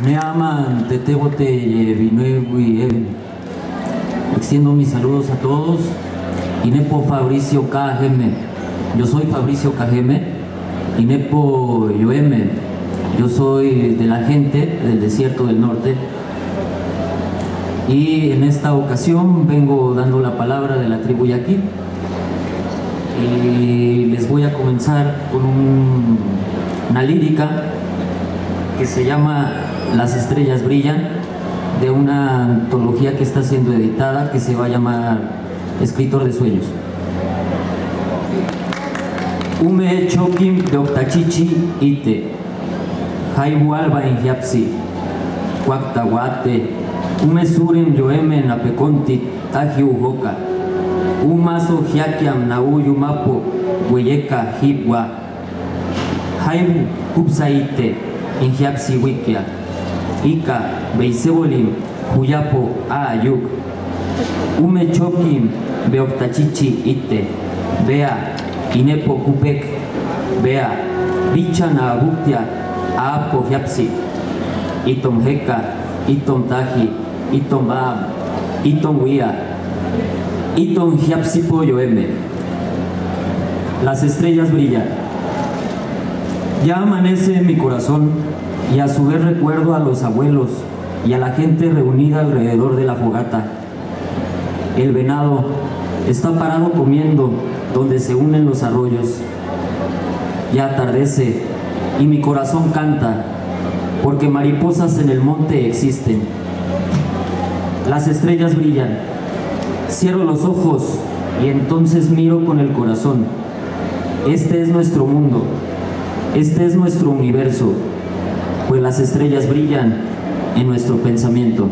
Me aman, Tetebote, Vinuegui, extiendo mis saludos a todos. Inepo Fabricio KGM, yo soy Fabricio KGM. Inepo Yoeme, yo soy de la gente del desierto del norte. Y en esta ocasión vengo dando la palabra de la tribu Yaqui. Y les voy a comenzar con una lírica que se llama Las estrellas brillan, de una antología que está siendo editada, que se va a llamar Escritor de sueños. Ume chokim de octachichi ite, haibu alba en yapsi, cuactaguate, ume suren yoeme en apeconti, taji ujoca, umaso jiakiam nauyu mapo, hueyeca hipwa, haibu kupsaite, en yapsi wikia, ika beisebolim, huyapo ayuk, ume chokim de octachichi ite, vea, Inepo kupek, vea, bicha na buktia, apo yapsi, itom heka, itom taji, itom bab, itom wia, itom yapsi pollo eme. Las estrellas brillan. Ya amanece en mi corazón y a su vez recuerdo a los abuelos y a la gente reunida alrededor de la fogata. El venado está parado comiendo donde se unen los arroyos. Ya atardece y mi corazón canta, porque mariposas en el monte existen. Las estrellas brillan. Cierro los ojos y entonces miro con el corazón. Este es nuestro mundo, este es nuestro universo, pues las estrellas brillan en nuestro pensamiento.